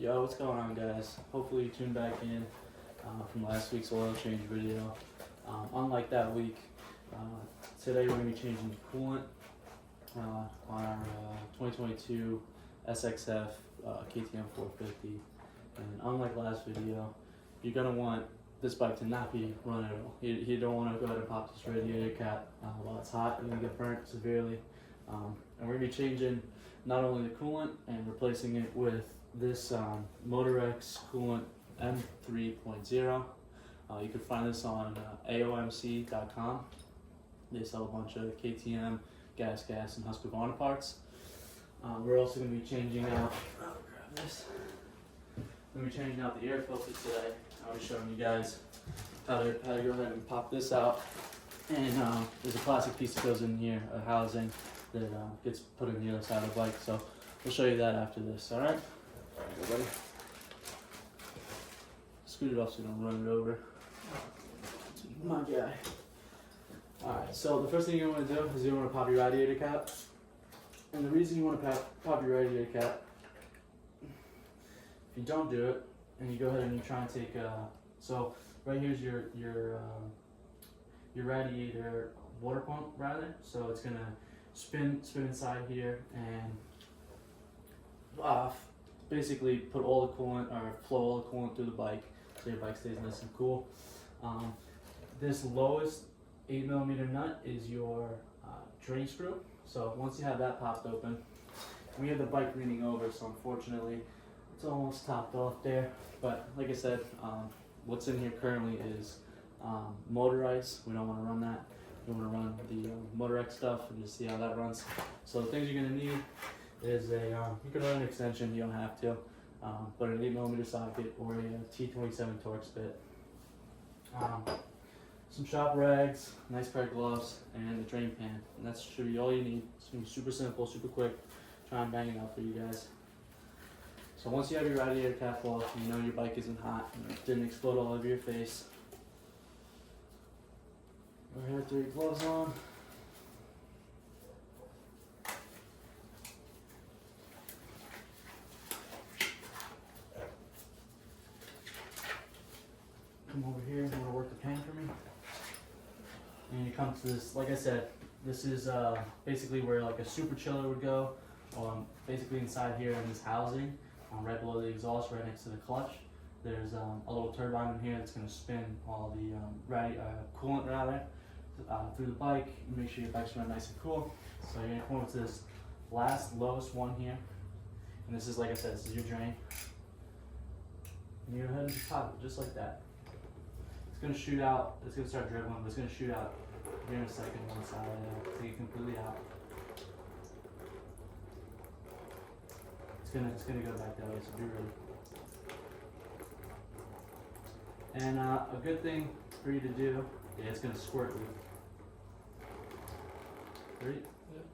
Yo, what's going on, guys? Hopefully you tuned back in from last week's oil change video. Unlike that week, today we're going to be changing the coolant on our 2022 SXF KTM 450. And unlike last video, you're going to want this bike to not be run at all. You don't want to go ahead and pop this radiator cap while it's hot. You're going to get burnt severely. And we're going to be changing not only the coolant and replacing it with this Motorex Coolant M3.0. You can find this on AOMC.com. They sell a bunch of KTM, gas, and Husqvarna parts. We're also going to be changing out. Grab this. We're going to be changing out the air filter today. I'll be showing you guys how to go ahead and pop this out. And there's a plastic piece that goes in here, a housing that gets put in the other side of the bike. So we'll show you that after this. All right. All right, everybody. Scoot it off so you don't run it over. My guy. Alright, so the first thing you want to do is you want to pop your radiator cap. And the reason you want to pop your radiator cap, if you don't do it, and you go ahead and you try and take, so right here's your radiator water pump rather. So it's going to spin inside here and basically put all the coolant or flow all the coolant through the bike so your bike stays nice and cool. This lowest 8mm nut is your drain screw. So once you have that popped open, we have the bike leaning over, so unfortunately it's almost topped off there. But like I said, what's in here currently is motor ice. We don't want to run that. We want to run the Motorex stuff and just see how that runs. So the things you're going to need is you can run an extension, you don't have to, but an 8mm socket or a T27 Torx bit. Some shop rags, nice pair of gloves, and a drain pan. And that should be all you need. It's going to be super simple, super quick. Try and bang it out for you guys. So once you have your radiator cap off, you know your bike isn't hot and it didn't explode all over your face. Go ahead, throw your gloves on. Come over here, you want to work the pan for me? And you come to this, like I said, this is basically where like a super chiller would go. Basically inside here in this housing, right below the exhaust, right next to the clutch, there's a little turbine in here that's going to spin all the coolant through the bike and make sure your bike's running nice and cool. So you're going to come over to this lowest one here. And this is, like I said, this is your drain. And you go ahead and just pop it, just like that. It's going to shoot out, it's going to start dribbling, but it's going to shoot out here in a second once I take it completely out. It's going to go back that way, so be ready. And a good thing for you to do, yeah, it's going to squirt you. Ready? Yep.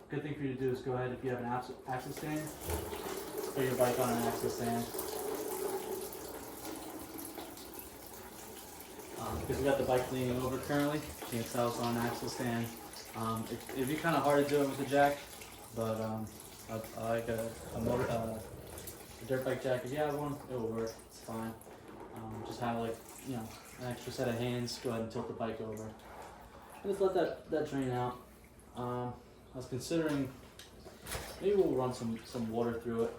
Good thing for you to do is go ahead, if you have an axle stand, put your bike on an axle stand. Because we got the bike leaning over currently, you can tell it's on an axle stand. It'd be kind of hard to do it with the jack, but I like a dirt bike jack. If you have one, it will work. It's fine. Just have an extra set of hands. Go ahead and tilt the bike over. And just let that drain out. I was considering maybe we'll run some water through it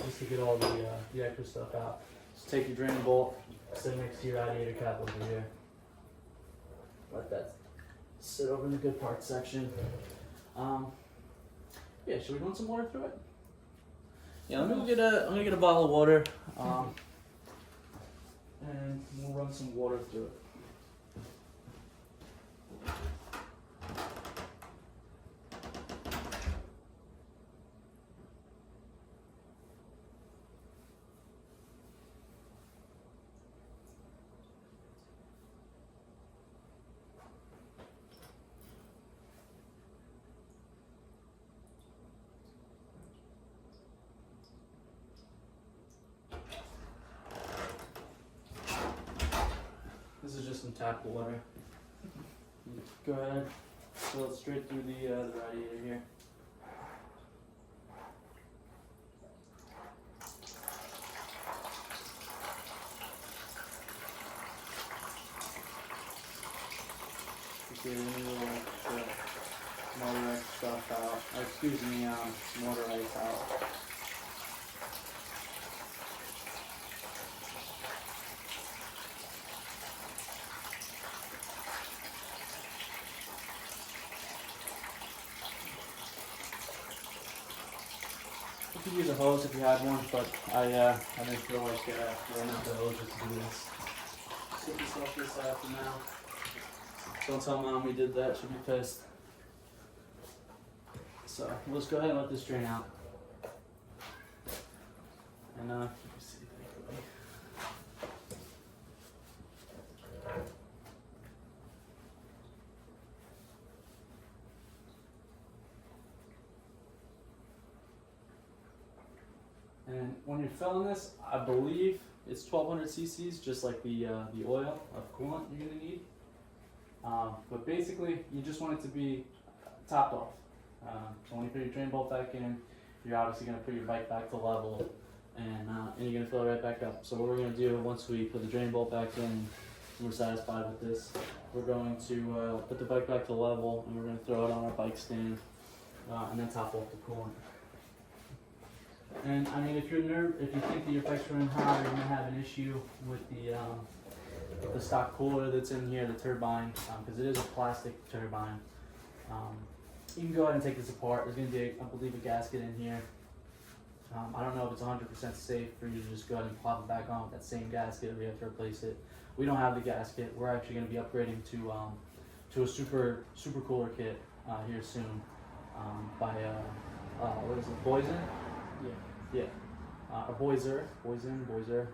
just to get all the extra stuff out. Just take your drain bolt, sit next to your radiator cap over here. Let that sit over in the good parts section. Yeah, should we run some water through it? Yeah, I'm gonna get a bottle of water, and we'll run some water through it. This is just some tap water. Go ahead, fill it straight through the radiator here. get any little extra motor stuff out, or excuse me, motor ice out. You could use a hose if you had one, but I didn't feel like running out the hose just to do this. Sit yourself this out for now. Don't tell mom we did that, she'll be pissed. So we'll just go ahead and let this drain out. And let me see, thankfully. And when you're filling this, I believe it's 1200 cc's, just like the oil of coolant you're gonna need. But basically, you just want it to be topped off. So when you put your drain bolt back in, you're obviously gonna put your bike back to level, and you're gonna fill it right back up. So what we're gonna do once we put the drain bolt back in, and we're satisfied with this, we're going to put the bike back to level, and we're gonna throw it on our bike stand, and then top off the coolant. And I mean, if you think that your bike's running hot, you're gonna have an issue with the stock cooler that's in here, the turbine, because it is a plastic turbine. You can go ahead and take this apart. There's gonna be, I believe, a gasket in here. I don't know if it's 100% safe for you to just go ahead and plop it back on with that same gasket, or we have to replace it. We don't have the gasket. We're actually gonna be upgrading to a super cooler kit here soon by what is it, Boysen? Yeah. Or Boyser.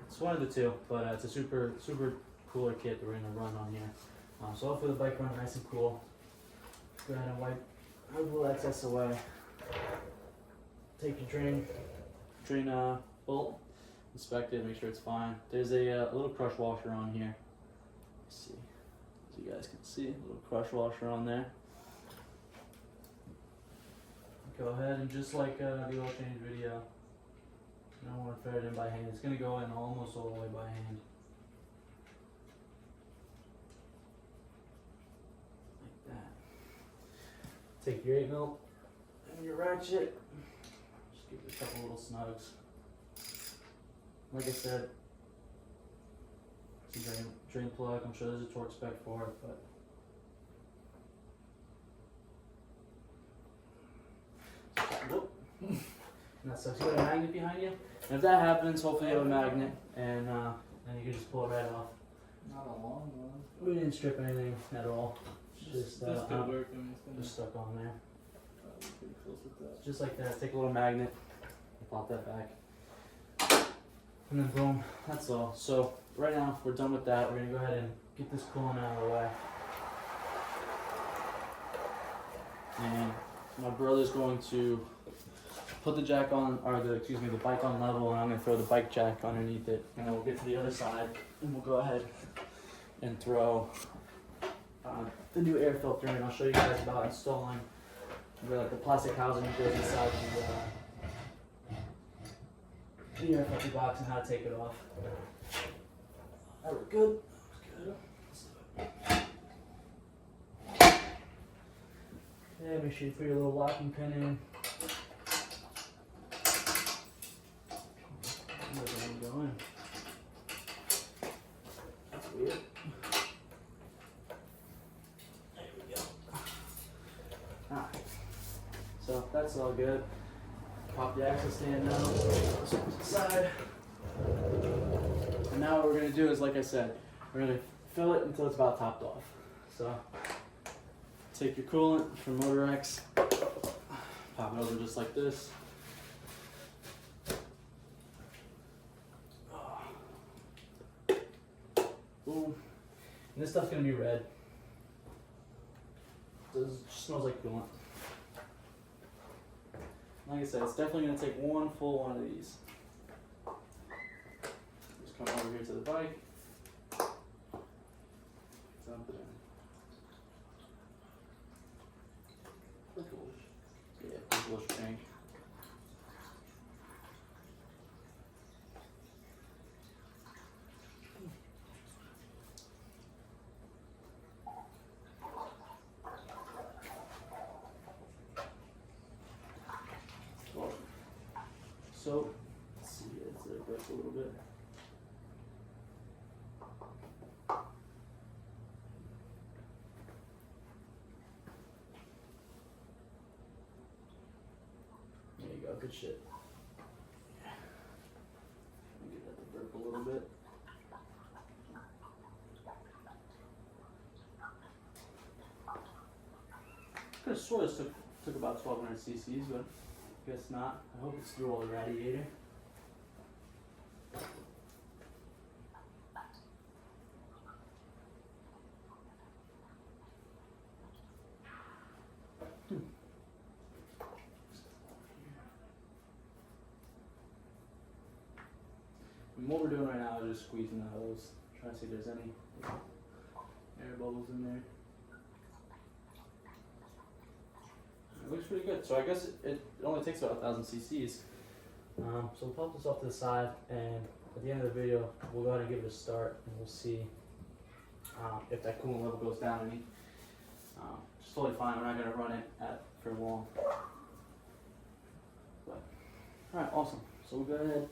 It's one of the two, but it's a super cooler kit that we're gonna run on here. So hopefully the bike runs nice and cool. Go ahead and wipe a little excess away. Take your drain bolt, inspect it, make sure it's fine. There's a little crush washer on here. Let's see, as you guys can see, a little crush washer on there. Go ahead and just like the oil change video, you don't want to thread it in by hand. It's going to go in almost all the way by hand. Like that. Take your 8mm and your ratchet. Just give it a couple little snugs. Like I said, it's a drain plug. I'm sure there's a torque spec for it, but whoop. And that sucks. You got a magnet behind you? And if that happens, hopefully you have a magnet, and you can just pull it right off. Not a long one. We didn't strip anything at all. Just this could work. I mean, it's just stuck on there. pretty close with that. Just like that. Take a little magnet, pop that back, and then boom. That's all. So right now we're done with that. We're gonna go ahead and get this coolant out of the way. And my brother's going to put the jack on, or the bike on level, and I'm gonna throw the bike jack underneath it, and then we'll get to the other side, and we'll go ahead and throw the new air filter in. I'll show you guys about installing the plastic housing that goes inside the air filter box and how to take it off. Alright, we're good. Yeah, make sure you put your little locking pin in. Where's it going? That's weird. There we go. Alright. So that's all good. Pop the axle stand down, set it aside. And now what we're gonna do is, like I said, we're gonna fill it until it's about topped off. So take your coolant from Motor X, pop it over just like this. Boom. And this stuff's gonna be red. It just smells like coolant. Like I said, it's definitely gonna take one full one of these. Just come over here to the bike. Dump it in. Yeah, purplish pink. So, let's see, let's let it break a little bit. There you go, good shit. Get that to burp a little bit. Could have swore this took about 1200 cc's, but guess not. I hope it's through all the radiator. And what we're doing right now is just squeezing the hose, trying to see if there's any air bubbles in there. It looks pretty good. So I guess it only takes about 1000 cc's. So we'll pop this off to the side, and at the end of the video, we'll go ahead and give it a start, and we'll see if that coolant level goes down any. It's totally fine. We're not going to run it for long. But, all right, awesome. So we'll go ahead,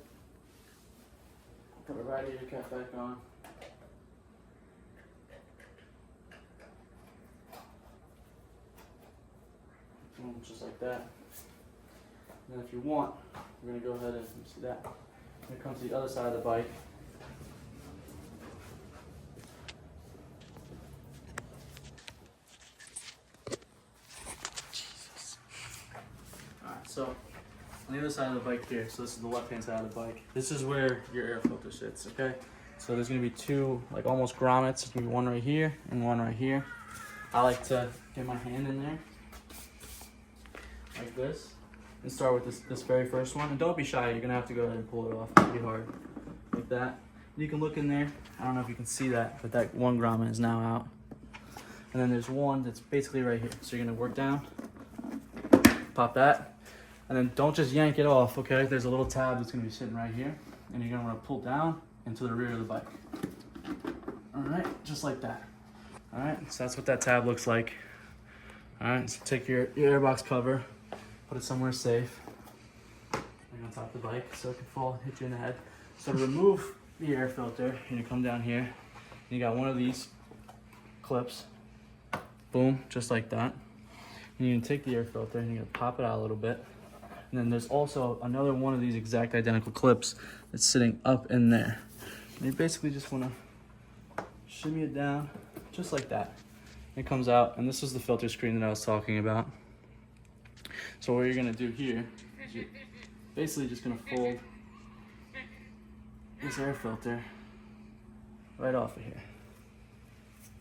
put a radiator cap back on. Just like that. And then if you want, we're going to go ahead and see that. We're going to come to the other side of the bike. Jesus. Alright, so on the other side of the bike here, so this is the left hand side of the bike. This is where your air filter sits, okay? So there's going to be two, like almost grommets. There's going to be one right here and one right here. I like to get my hand in there like this and start with this very first one, and don't be shy, you're gonna have to go ahead and pull it off pretty hard like that. You can look in there, I don't know if you can see that, but that one grommet is now out, and then there's one that's basically right here. So you're gonna work down, pop that, and then don't just yank it off, okay? There's a little tab that's gonna be sitting right here, and you're gonna want to pull down into the rear of the bike. All right, just like that. All right, so that's what that tab looks like. All right, so take your airbox cover, put it somewhere safe, like on top of the bike, so it can fall and hit you in the head. So to remove the air filter, you come down here, and you got one of these clips, boom, just like that. And you can take the air filter and you're gonna pop it out a little bit. And then there's also another one of these exact identical clips that's sitting up in there. And you basically just wanna shimmy it down, just like that. It comes out, and this is the filter screen that I was talking about. So what you're gonna do here is you're basically just gonna fold this air filter right off of here,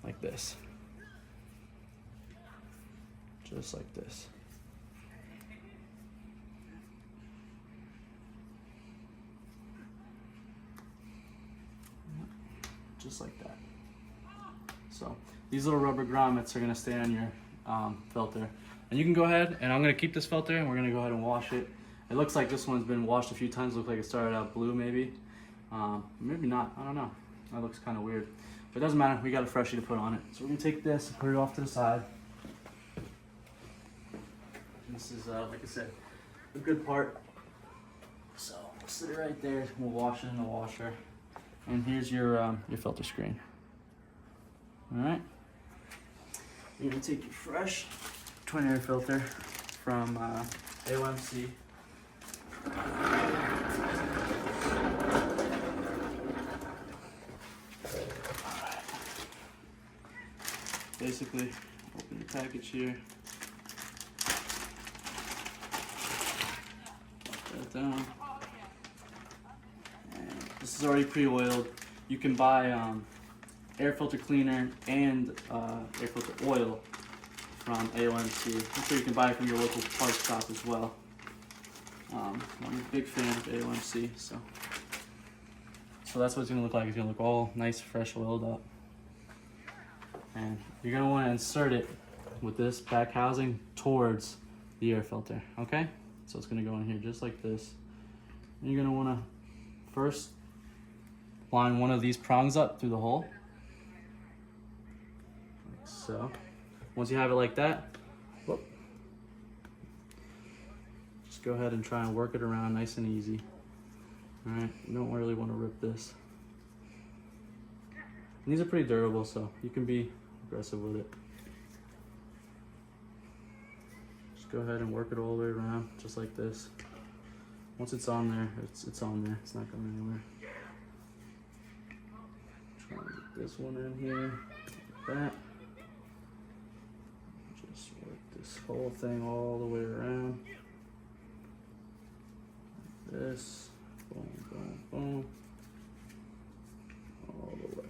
like this, just like this. Just like that. So these little rubber grommets are gonna stay on your filter. And you can go ahead, and I'm gonna keep this filter, and we're gonna go ahead and wash it. It looks like this one's been washed a few times. Looks like it started out blue, maybe. Maybe not, I don't know. That looks kind of weird. But it doesn't matter, we got a freshie to put on it. So we're gonna take this and put it off to the side. And this is, like I said, the good part. So we'll sit it right there, we'll wash it in the washer. And here's your filter screen. All right. You're gonna take your fresh twin air filter from AOMC. Basically, open your package here. Put that down. And this is already pre-oiled. You can buy air filter cleaner and air filter oil from AOMC. I'm sure you can buy it from your local parts shop as well. I'm a big fan of AOMC, so that's what it's gonna look like. It's gonna look all nice, fresh, oiled up. And you're gonna wanna insert it with this back housing towards the air filter, okay? So it's gonna go in here just like this. And you're gonna wanna first line one of these prongs up through the hole, like so. Once you have it like that, whoop, just go ahead and try and work it around nice and easy. All right, you don't really want to rip this. And these are pretty durable, so you can be aggressive with it. Just go ahead and work it all the way around, just like this. Once it's on there, it's on there. It's not going anywhere. Try and get this one in here, like that. Just work this whole thing all the way around. Like this. Boom, boom, boom. All the way.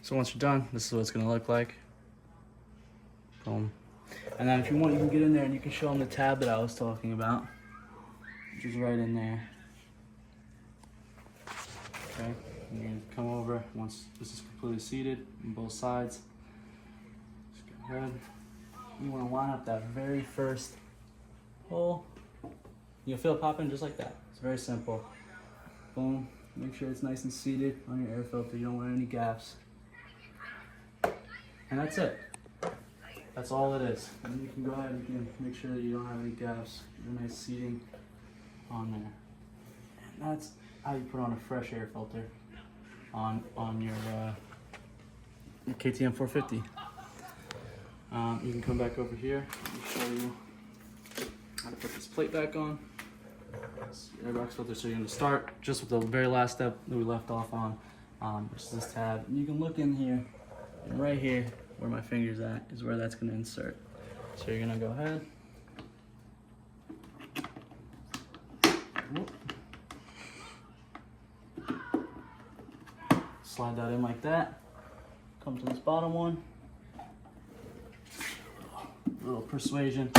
So once you're done, this is what it's gonna look like. Boom. And then if you want, you can get in there and you can show them the tab that I was talking about, which is right in there. Okay, and you're gonna come over once this is completely seated on both sides. Just go ahead. You wanna line up that very first hole. You'll feel it popping just like that. It's very simple. Boom. Make sure it's nice and seated on your air filter. You don't want any gaps. And that's it. That's all it is. And you can go ahead and you can make sure that you don't have any gaps. A nice seating on there. And that's how you put on a fresh air filter on your KTM 450. You can come back over here and show you how to put this plate back on. It's your airbox filter. So you're going to start just with the very last step that we left off on, which is this tab. And you can look in here, and right here, where my finger's at, is where that's going to insert. So you're going to go ahead. Whoop. Slide that in like that. Come to this bottom one. A little persuasion.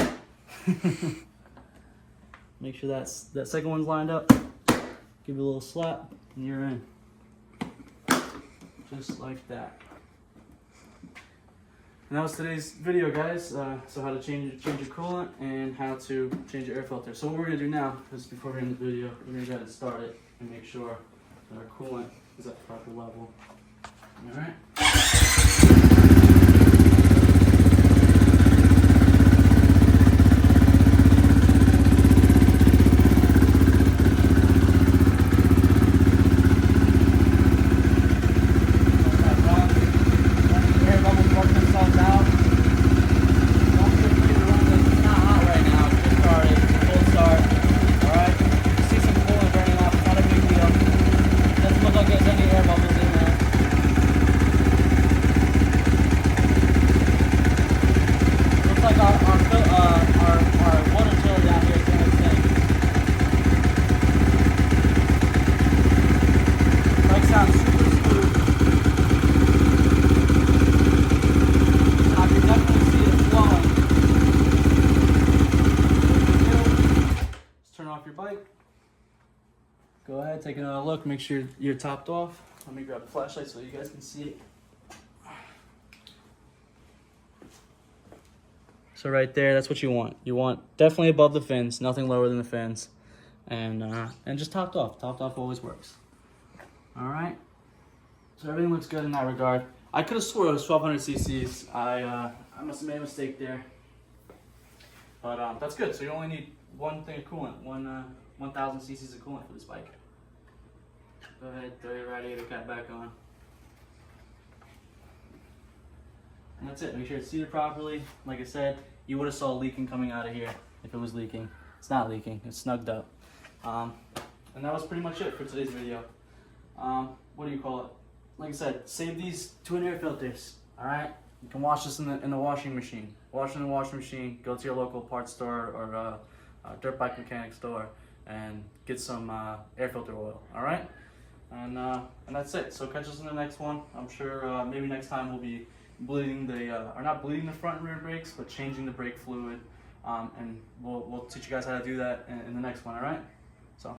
Make sure that second one's lined up. Give it a little slap, and you're in. Just like that. And that was today's video, guys. So how to change your coolant and how to change your air filter. So what we're gonna do now is, before we end the video, we're gonna go ahead and start it and make sure that our coolant is at the proper level. All right. Go ahead, take another look, make sure you're topped off. Let me grab the flashlight so you guys can see it. So right there, that's what you want. You want definitely above the fins, nothing lower than the fins. And just topped off. Topped off always works. All right. So everything looks good in that regard. I could have swore it was 1200 cc's. I must have made a mistake there. But that's good. So you only need one thing of coolant, 1000 cc's of coolant for this bike. Go ahead, throw your radiator cap back on. And that's it. Make sure it's seated properly. Like I said, you would have saw leaking coming out of here if it was leaking. It's not leaking. It's snugged up. And that was pretty much it for today's video. What do you call it? Like I said, save these twin air filters. All right. You can wash this in the washing machine. Wash in the washing machine. Go to your local parts store or dirt bike mechanic store and get some air filter oil. All right. And that's it. So catch us in the next one. I'm sure maybe next time we'll be bleeding or not bleeding the front and rear brakes, but changing the brake fluid. And we'll teach you guys how to do that in the next one. All right.